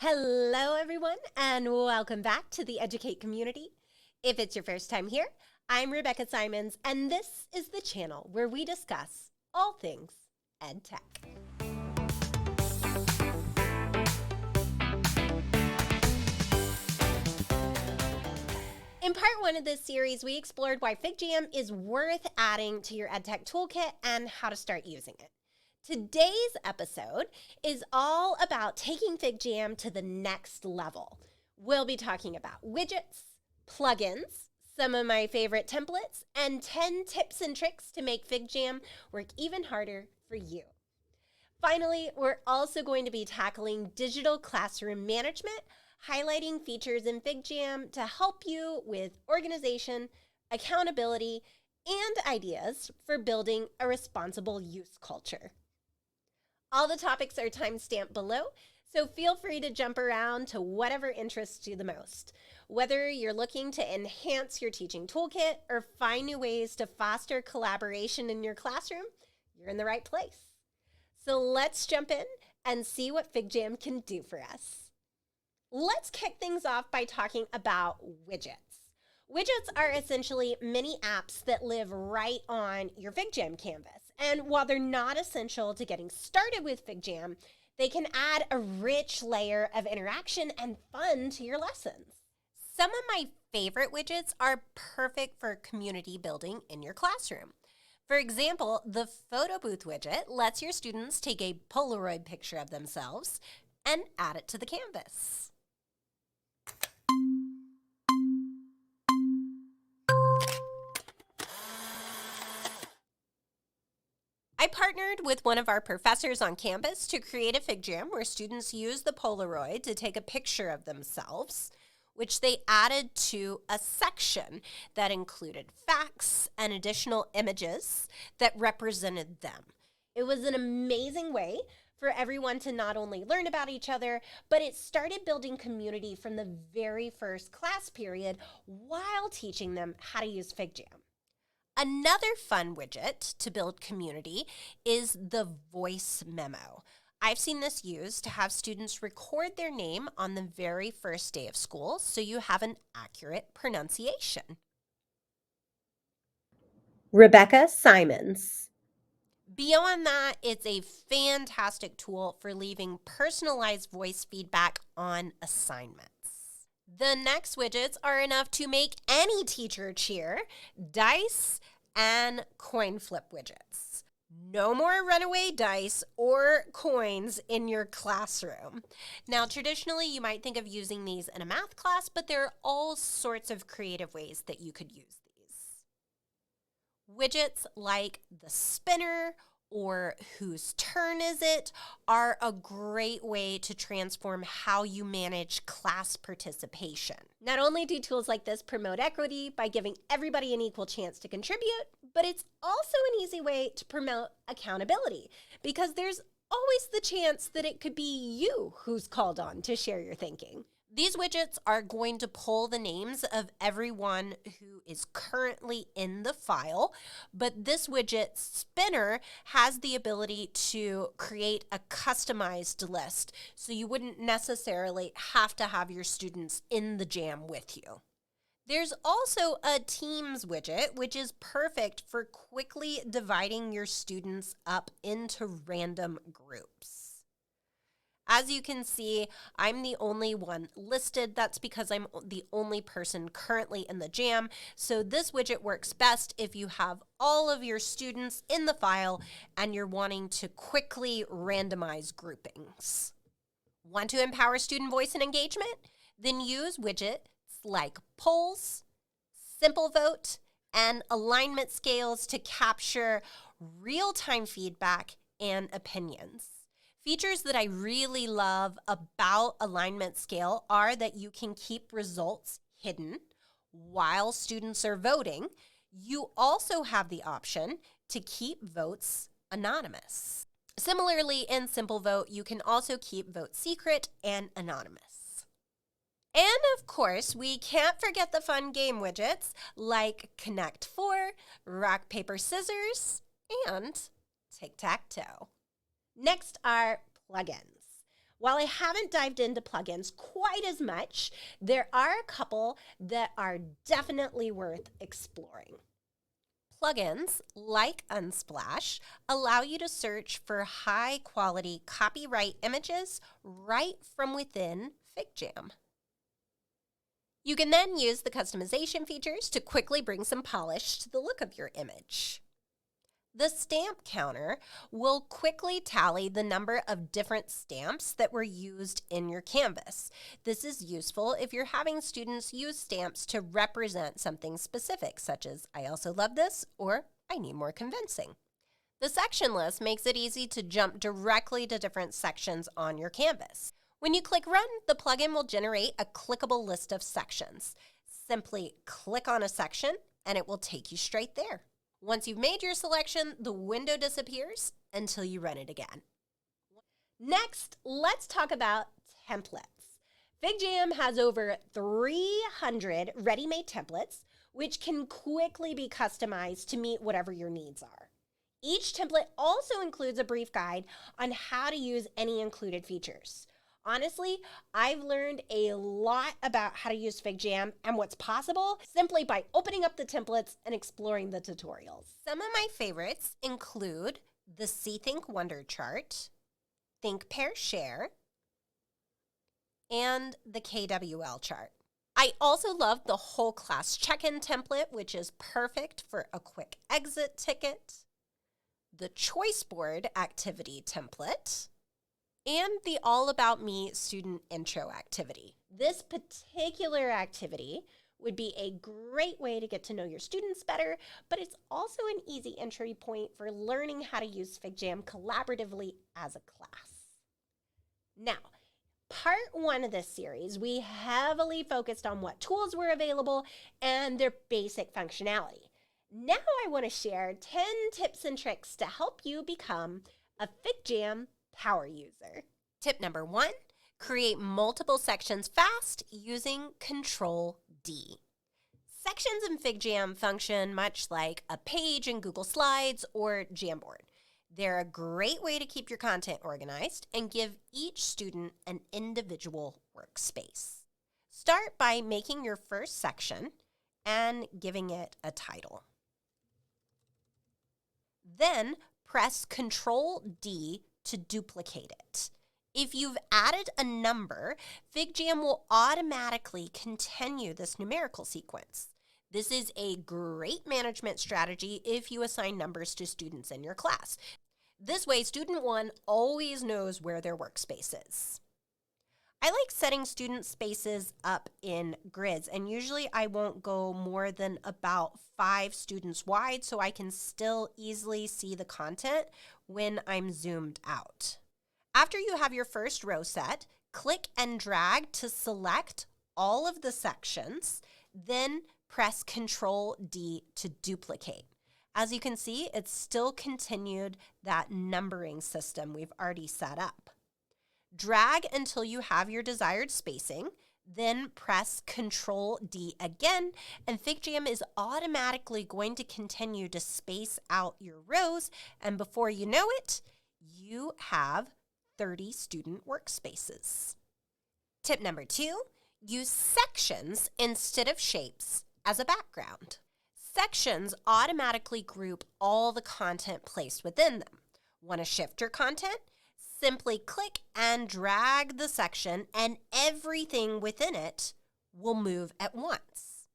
Hello, everyone, and welcome back to the Educate community. If it's your first time here, I'm Rebecca Simons, and this is the channel where we discuss all things EdTech. In part one of this series, we explored why FigJam is worth adding to your EdTech toolkit and how to start using it. Today's episode is all about taking FigJam to the next level. We'll be talking about widgets, plugins, some of my favorite templates, and 10 tips and tricks to make FigJam work even harder for you. Finally, we're also going to be tackling digital classroom management, highlighting features in FigJam to help you with organization, accountability, and ideas for building a responsible use culture. All the topics are timestamped below, so feel free to jump around to whatever interests you the most. Whether you're looking to enhance your teaching toolkit or find new ways to foster collaboration in your classroom, you're in the right place. So let's jump in and see what FigJam can do for us. Let's kick things off by talking about widgets. Widgets are essentially mini apps that live right on your FigJam canvas. And while they're not essential to getting started with FigJam, they can add a rich layer of interaction and fun to your lessons. Some of my favorite widgets are perfect for community building in your classroom. For example, the photo booth widget lets your students take a Polaroid picture of themselves and add it to the canvas. I partnered with one of our professors on campus to create a FigJam where students use the Polaroid to take a picture of themselves, which they added to a section that included facts and additional images that represented them. It was an amazing way for everyone to not only learn about each other, but it started building community from the very first class period while teaching them how to use FigJam. Another fun widget to build community is the voice memo. I've seen this used to have students record their name on the very first day of school so you have an accurate pronunciation. Rebecca Simons. Beyond that, it's a fantastic tool for leaving personalized voice feedback on assignments. The next widgets are enough to make any teacher cheer: dice and coin flip widgets. No more runaway dice or coins in your classroom. Now, traditionally, you might think of using these in a math class, but there are all sorts of creative ways that you could use these. Widgets like the spinner or whose turn is it are a great way to transform how you manage class participation. Not only do tools like this promote equity by giving everybody an equal chance to contribute, but it's also an easy way to promote accountability because there's always the chance that it could be you who's called on to share your thinking. These widgets are going to pull the names of everyone who is currently in the file, but this widget spinner has the ability to create a customized list, so you wouldn't necessarily have to have your students in the jam with you. There's also a Teams widget, which is perfect for quickly dividing your students up into random groups. As you can see, I'm the only one listed. That's because I'm the only person currently in the jam. So this widget works best if you have all of your students in the file and you're wanting to quickly randomize groupings. Want to empower student voice and engagement? Then use widgets like polls, simple vote, and alignment scales to capture real-time feedback and opinions. Features that I really love about alignment scale are that you can keep results hidden while students are voting. You also have the option to keep votes anonymous. Similarly, in Simple Vote, you can also keep vote secret and anonymous. And of course, we can't forget the fun game widgets like Connect 4, Rock, Paper, Scissors, and Tic-Tac-Toe. Next are plugins. While I haven't dived into plugins quite as much, there are a couple that are definitely worth exploring. Plugins like Unsplash allow you to search for high-quality copyright images right from within FigJam. You can then use the customization features to quickly bring some polish to the look of your image. The stamp counter will quickly tally the number of different stamps that were used in your canvas. This is useful if you're having students use stamps to represent something specific, such as, I also love this, or I need more convincing. The section list makes it easy to jump directly to different sections on your canvas. When you click Run, the plugin will generate a clickable list of sections. Simply click on a section, and it will take you straight there. Once you've made your selection, the window disappears until you run it again. Next, let's talk about templates. FigJam has over 300 ready-made templates, which can quickly be customized to meet whatever your needs are. Each template also includes a brief guide on how to use any included features. Honestly, I've learned a lot about how to use FigJam and what's possible simply by opening up the templates and exploring the tutorials. Some of my favorites include the Think Wonder chart, Think Pair Share, and the KWL chart. I also love the whole class check-in template, which is perfect for a quick exit ticket, the choice board activity template, and the All About Me student intro activity. This particular activity would be a great way to get to know your students better, but it's also an easy entry point for learning how to use FigJam collaboratively as a class. Now, part 1 of this series, we heavily focused on what tools were available and their basic functionality. Now I want to share 10 tips and tricks to help you become a FigJam power user. Tip number 1, create multiple sections fast using Control-D. Sections in FigJam function much like a page in Google Slides or Jamboard. They're a great way to keep your content organized and give each student an individual workspace. Start by making your first section and giving it a title. Then press Control-D to duplicate it. If you've added a number, FigJam will automatically continue this numerical sequence. This is a great management strategy if you assign numbers to students in your class. This way, student 1 always knows where their workspace is. I like setting student spaces up in grids, and usually I won't go more than about 5 students wide so I can still easily see the content when I'm zoomed out. After you have your first row set, click and drag to select all of the sections, then press Control-D to duplicate. As you can see, it's still continued that numbering system we've already set up. Drag until you have your desired spacing, then press Control-D again, and FigJam is automatically going to continue to space out your rows, and before you know it, you have 30 student workspaces. Tip number 2, use sections instead of shapes as a background. Sections automatically group all the content placed within them. Want to shift your content? Simply click and drag the section and everything within it will move at once.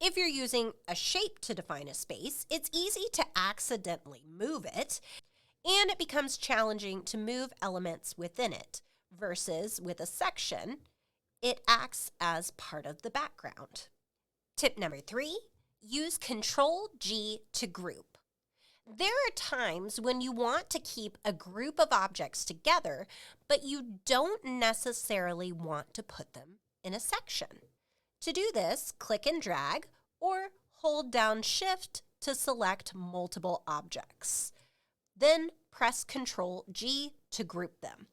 If you're using a shape to define a space, it's easy to accidentally move it, and it becomes challenging to move elements within it, versus with a section, it acts as part of the background. Tip number 3, use Control-G to group. There are times when you want to keep a group of objects together, but you don't necessarily want to put them in a section. To do this, click and drag or hold down Shift to select multiple objects. Then press Control-G to group them.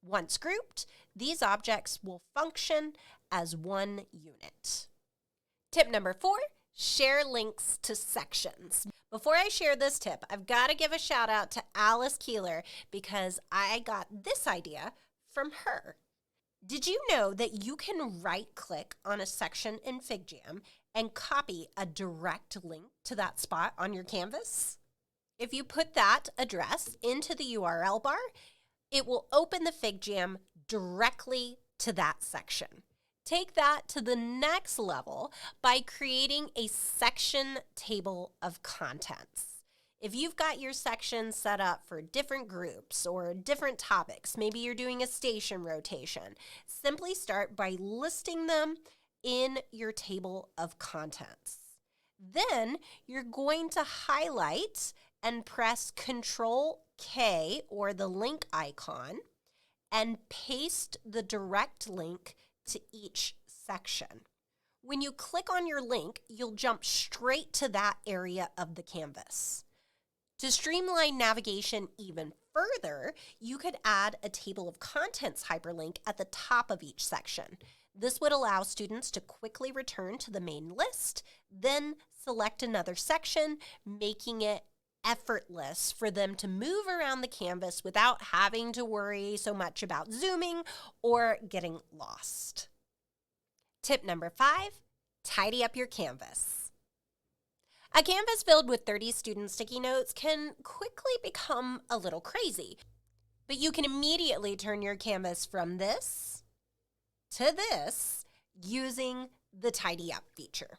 Once grouped, these objects will function as one unit. Tip number 4, share links to sections. Before I share this tip, I've got to give a shout out to Alice Keeler because I got this idea from her. Did you know that you can right-click on a section in FigJam and copy a direct link to that spot on your canvas? If you put that address into the URL bar, it will open the FigJam directly to that section. Take that to the next level by creating a section table of contents. If you've got your sections set up for different groups or different topics, maybe you're doing a station rotation, simply start by listing them in your table of contents. Then you're going to highlight and press CTRL+K or the link icon and paste the direct link to each section. When you click on your link, you'll jump straight to that area of the canvas. To streamline navigation even further, you could add a table of contents hyperlink at the top of each section. This would allow students to quickly return to the main list, then select another section, making it effortless for them to move around the canvas without having to worry so much about zooming or getting lost. Tip number 5, tidy up your canvas. A canvas filled with 30 student sticky notes can quickly become a little crazy, but you can immediately turn your canvas from this to this using the Tidy Up feature.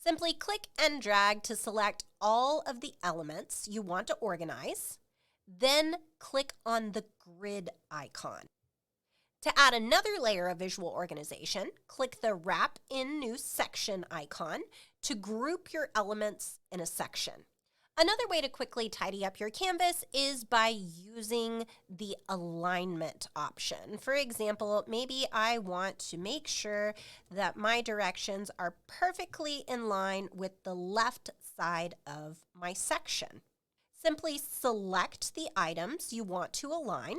Simply click and drag to select all of the elements you want to organize, then click on the grid icon. To add another layer of visual organization, click the Wrap in New Section icon to group your elements in a section. Another way to quickly tidy up your canvas is by using the alignment option. For example, maybe I want to make sure that my directions are perfectly in line with the left side of my section. Simply select the items you want to align,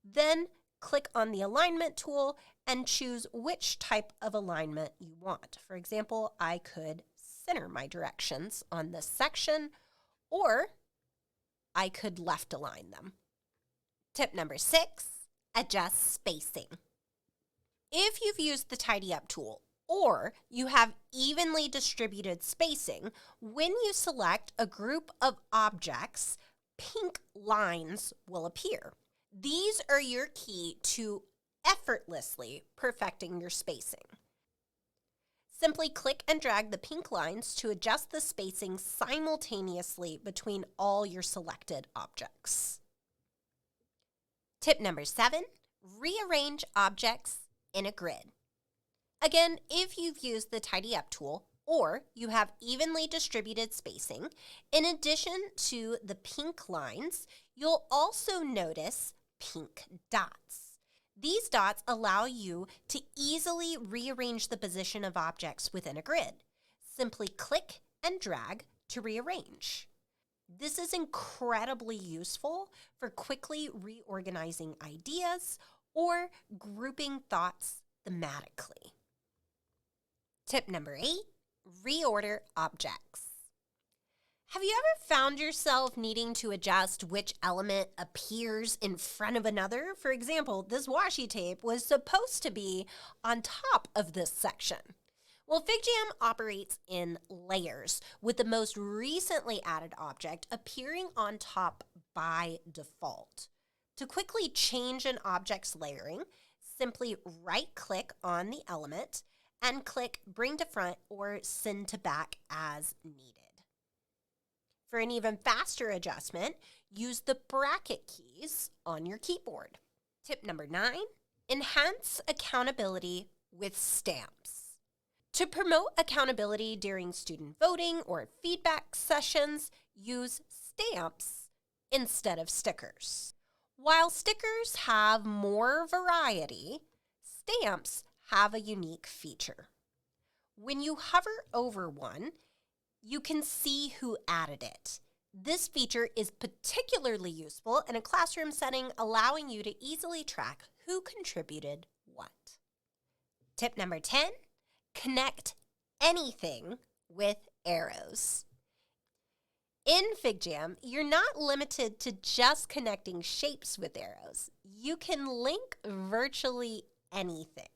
then click on the alignment tool and choose which type of alignment you want. For example, I could center my directions on this section, or I could left align them. Tip number 6, adjust spacing. If you've used the Tidy Up tool, or you have evenly distributed spacing, when you select a group of objects, pink lines will appear. These are your key to effortlessly perfecting your spacing. Simply click and drag the pink lines to adjust the spacing simultaneously between all your selected objects. Tip number 7, rearrange objects in a grid. Again, if you've used the Tidy Up tool, or you have evenly distributed spacing, in addition to the pink lines, you'll also notice pink dots. These dots allow you to easily rearrange the position of objects within a grid. Simply click and drag to rearrange. This is incredibly useful for quickly reorganizing ideas or grouping thoughts thematically. Tip number 8, reorder objects. Have you ever found yourself needing to adjust which element appears in front of another? For example, this washi tape was supposed to be on top of this section. Well, FigJam operates in layers, with the most recently added object appearing on top by default. To quickly change an object's layering, simply right-click on the element and click Bring to Front or Send to Back as needed. For an even faster adjustment, use the bracket keys on your keyboard. Tip number 9, enhance accountability with stamps. To promote accountability during student voting or feedback sessions, use stamps instead of stickers. While stickers have more variety, stamps have a unique feature. When you hover over one, you can see who added it. This feature is particularly useful in a classroom setting, allowing you to easily track who contributed what. Tip number 10, connect anything with arrows. In FigJam, you're not limited to just connecting shapes with arrows. You can link virtually anything.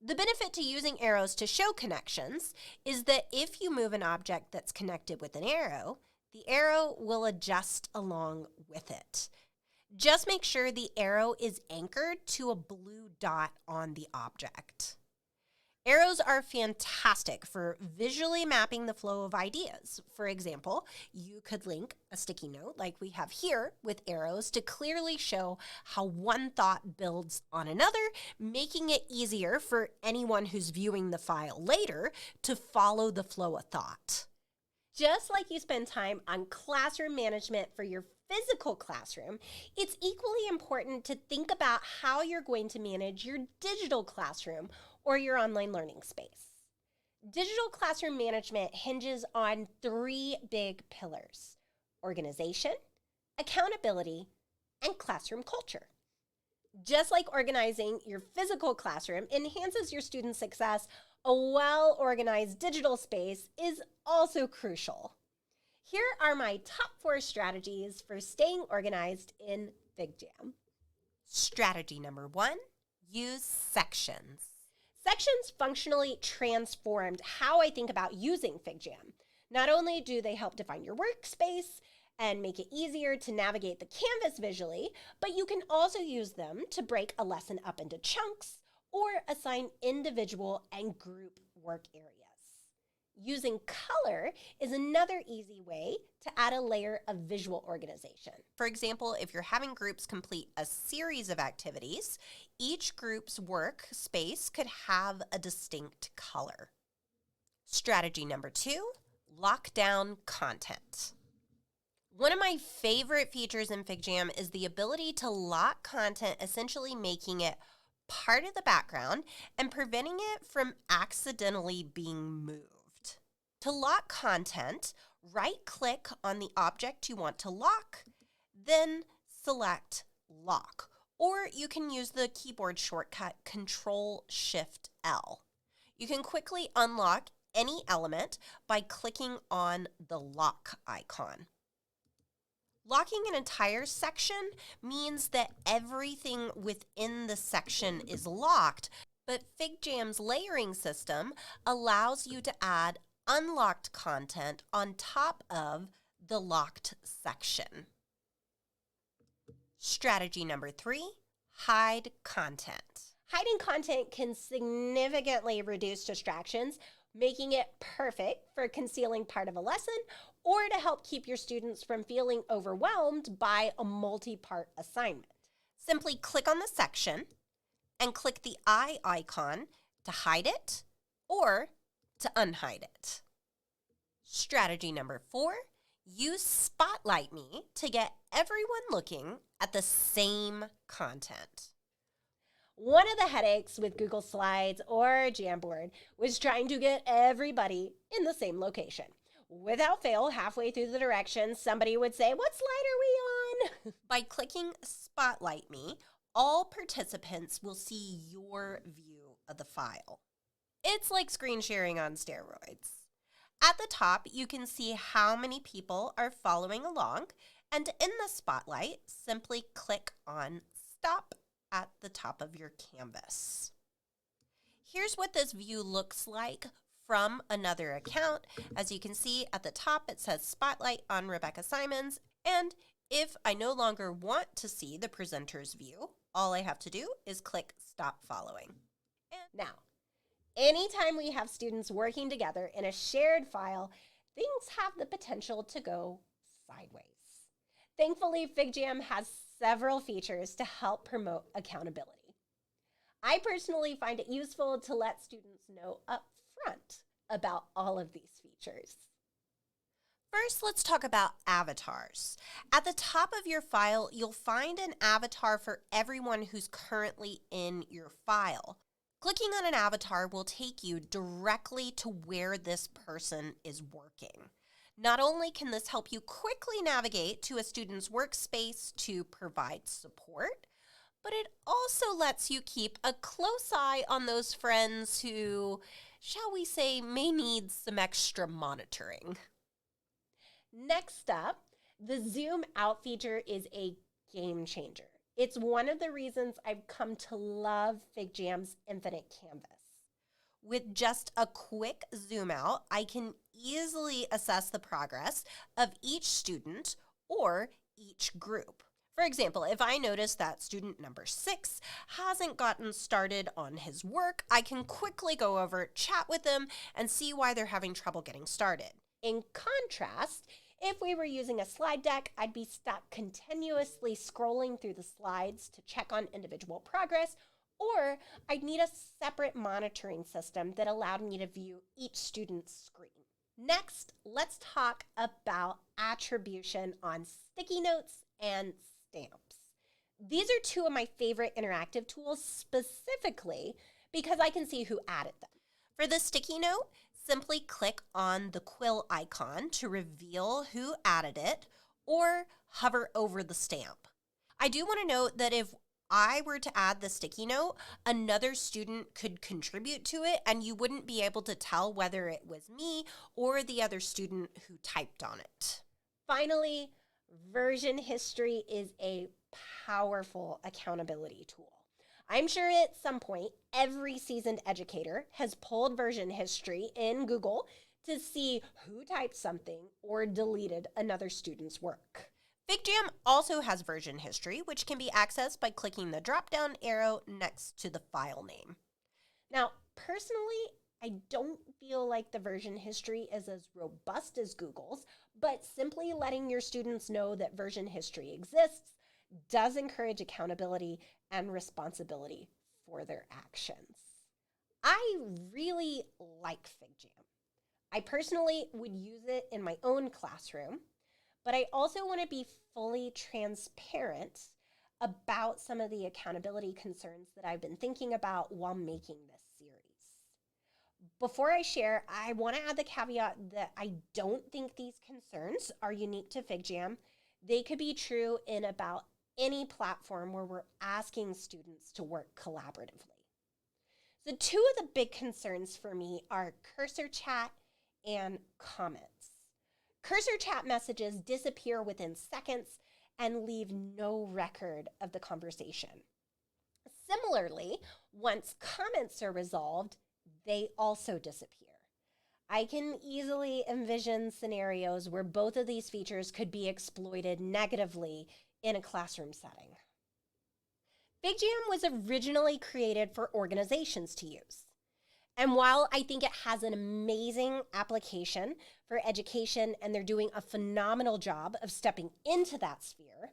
The benefit to using arrows to show connections is that if you move an object that's connected with an arrow, the arrow will adjust along with it. Just make sure the arrow is anchored to a blue dot on the object. Arrows are fantastic for visually mapping the flow of ideas. For example, you could link a sticky note like we have here with arrows to clearly show how one thought builds on another, making it easier for anyone who's viewing the file later to follow the flow of thought. Just like you spend time on classroom management for your physical classroom, it's equally important to think about how you're going to manage your digital classroom or your online learning space. Digital classroom management hinges on 3 big pillars: organization, accountability, and classroom culture. Just like organizing your physical classroom enhances your student success, a well-organized digital space is also crucial. Here are my top 4 strategies for staying organized in FigJam. Strategy number 1, use sections. Sections functionally transformed how I think about using FigJam. Not only do they help define your workspace and make it easier to navigate the canvas visually, but you can also use them to break a lesson up into chunks or assign individual and group work areas. Using color is another easy way to add a layer of visual organization. For example, if you're having groups complete a series of activities, each group's workspace could have a distinct color. Strategy number 2, lock down content. One of my favorite features in FigJam is the ability to lock content, essentially making it part of the background and preventing it from accidentally being moved. To lock content, right-click on the object you want to lock, then select Lock. Or you can use the keyboard shortcut CTRL+L. You can quickly unlock any element by clicking on the lock icon. Locking an entire section means that everything within the section is locked, but FigJam's layering system allows you to add unlocked content on top of the locked section. Strategy number 3, hide content. Hiding content can significantly reduce distractions, making it perfect for concealing part of a lesson or to help keep your students from feeling overwhelmed by a multi-part assignment. Simply click on the section and click the eye icon to hide it or to unhide it. Strategy number 4, use Spotlight Me to get everyone looking at the same content. One of the headaches with Google Slides or Jamboard was trying to get everybody in the same location. Without fail, halfway through the directions, somebody would say, "What slide are we on?" By clicking Spotlight Me, all participants will see your view of the file. It's like screen sharing on steroids. At the top, you can see how many people are following along, and in the spotlight, simply click on Stop at the top of your canvas. Here's what this view looks like from another account. As you can see at the top, it says Spotlight on Rebecca Simons, and if I no longer want to see the presenter's view, all I have to do is click Stop Following. And now, anytime we have students working together in a shared file, things have the potential to go sideways. Thankfully, FigJam has several features to help promote accountability. I personally find it useful to let students know up front about all of these features. First, let's talk about avatars. At the top of your file, you'll find an avatar for everyone who's currently in your file. Clicking on an avatar will take you directly to where this person is working. Not only can this help you quickly navigate to a student's workspace to provide support, but it also lets you keep a close eye on those friends who, shall we say, may need some extra monitoring. Next up, the zoom out feature is a game changer. It's one of the reasons I've come to love FigJam's Infinite Canvas. With just a quick zoom out, I can easily assess the progress of each student or each group. For example, if I notice that student number 6 hasn't gotten started on his work, I can quickly go over, chat with them, and see why they're having trouble getting started. In contrast, if we were using a slide deck, I'd be stuck continuously scrolling through the slides to check on individual progress, or I'd need a separate monitoring system that allowed me to view each student's screen. Next, let's talk about attribution on sticky notes and stamps. These are two of my favorite interactive tools, specifically because I can see who added them. For the sticky note, simply click on the quill icon to reveal who added it, or hover over the stamp. I do want to note that if I were to add the sticky note, another student could contribute to it, and you wouldn't be able to tell whether it was me or the other student who typed on it. Finally, version history is a powerful accountability tool. I'm sure at some point, every seasoned educator has pulled version history in Google to see who typed something or deleted another student's work. FigJam also has version history, which can be accessed by clicking the drop-down arrow next to the file name. Now, personally, I don't feel like the version history is as robust as Google's, but simply letting your students know that version history exists does encourage accountability and responsibility for their actions. I really like FigJam. I personally would use it in my own classroom, but I also want to be fully transparent about some of the accountability concerns that I've been thinking about while making this series. Before I share, I want to add the caveat that I don't think these concerns are unique to FigJam. They could be true in about any platform where we're asking students to work collaboratively. So two of the big concerns for me are cursor chat and comments. Cursor chat messages disappear within seconds and leave no record of the conversation. Similarly, once comments are resolved, they also disappear. I can easily envision scenarios where both of these features could be exploited negatively in a classroom setting. FigJam was originally created for organizations to use. And while I think it has an amazing application for education and they're doing a phenomenal job of stepping into that sphere,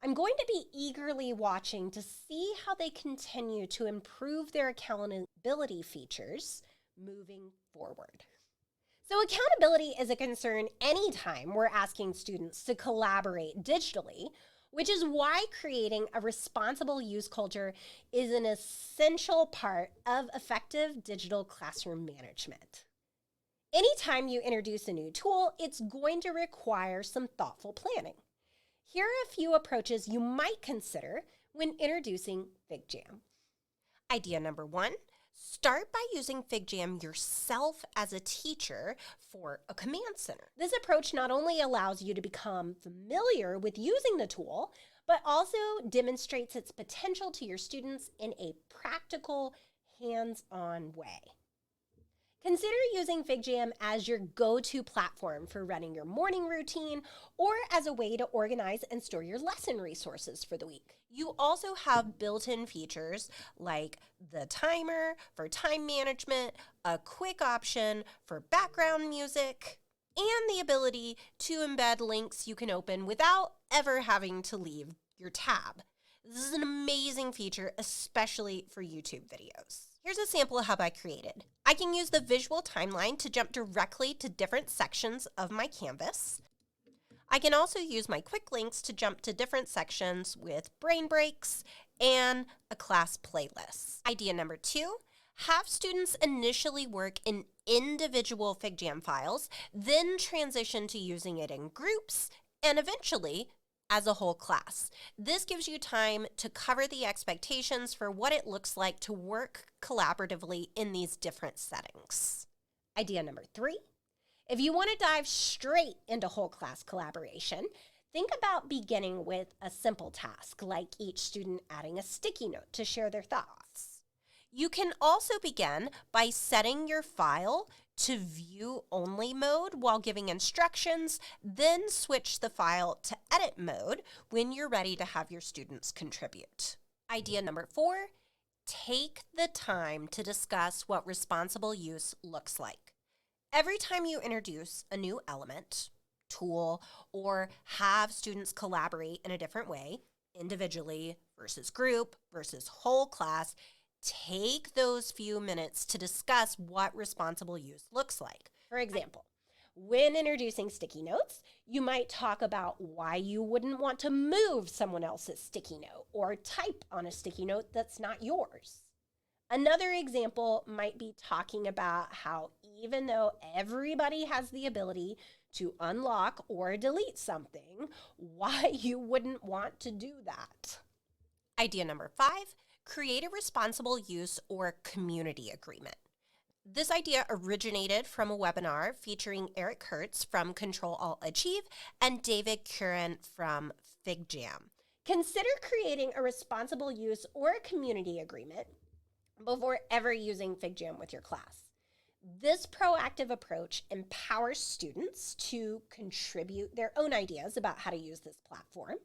I'm going to be eagerly watching to see how they continue to improve their accountability features moving forward. So accountability is a concern anytime we're asking students to collaborate digitally, which is why creating a responsible use culture is an essential part of effective digital classroom management. Anytime you introduce a new tool, it's going to require some thoughtful planning. Here are a few approaches you might consider when introducing FigJam. Idea number 1, start by using FigJam yourself as a teacher for a command center. This approach not only allows you to become familiar with using the tool, but also demonstrates its potential to your students in a practical, hands-on way. Consider using FigJam as your go-to platform for running your morning routine or as a way to organize and store your lesson resources for the week. You also have built-in features like the timer for time management, a quick option for background music, and the ability to embed links you can open without ever having to leave your tab. This is an amazing feature, especially for YouTube videos. Here's a sample of how I created. I can use the visual timeline to jump directly to different sections of my canvas. I can also use my quick links to jump to different sections with brain breaks and a class playlist. Idea number 2, have students initially work in individual FigJam files, then transition to using it in groups, and eventually as a whole class. This gives you time to cover the expectations for what it looks like to work collaboratively in these different settings. Idea number 3, If you want to dive straight into whole class collaboration, think about beginning with a simple task, like each student adding a sticky note to share their thoughts. You can also begin by setting your file to view-only mode while giving instructions, then switch the file to edit mode when you're ready to have your students contribute. Idea number 4, take the time to discuss what responsible use looks like. Every time you introduce a new element, tool, or have students collaborate in a different way, individually versus group versus whole class, take those few minutes to discuss what responsible use looks like. For example, when introducing sticky notes, you might talk about why you wouldn't want to move someone else's sticky note or type on a sticky note that's not yours. Another example might be talking about how even though everybody has the ability to unlock or delete something, why you wouldn't want to do that. Idea number 5, create a responsible use or community agreement. This idea originated from a webinar featuring Eric Hertz from CTRL+Achieve and David Curran from FigJam. Consider creating a responsible use or a community agreement before ever using FigJam with your class. This proactive approach empowers students to contribute their own ideas about how to use this platform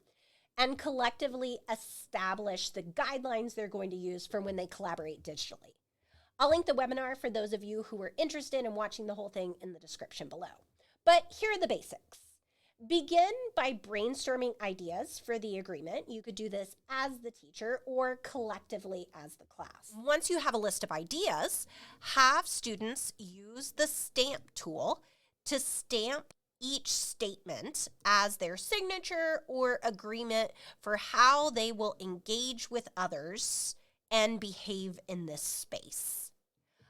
and collectively establish the guidelines they're going to use for when they collaborate digitally. I'll link the webinar for those of you who are interested in watching the whole thing in the description below. But here are the basics. Begin by brainstorming ideas for the agreement. You could do this as the teacher or collectively as the class. Once you have a list of ideas, have students use the stamp tool to stamp each statement as their signature or agreement for how they will engage with others and behave in this space.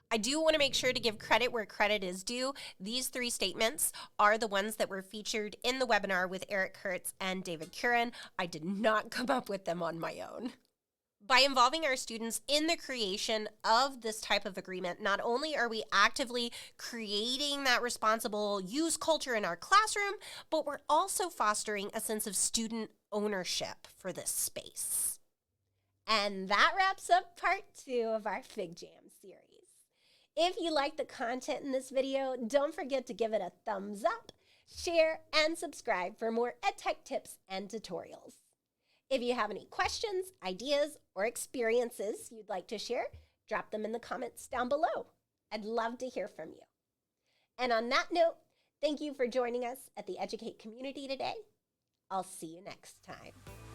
I do want to make sure to give credit where credit is due. These 3 statements are the ones that were featured in the webinar with Eric Hertz and David Curran. I did not come up with them on my own. By involving our students in the creation of this type of agreement, not only are we actively creating that responsible use culture in our classroom, but we're also fostering a sense of student ownership for this space. And that wraps up part 2 of our FigJam series. If you like the content in this video, don't forget to give it a thumbs up, share, and subscribe for more EdTech tips and tutorials. If you have any questions, ideas, or experiences you'd like to share, drop them in the comments down below. I'd love to hear from you. And on that note, thank you for joining us at the Educate community today. I'll see you next time.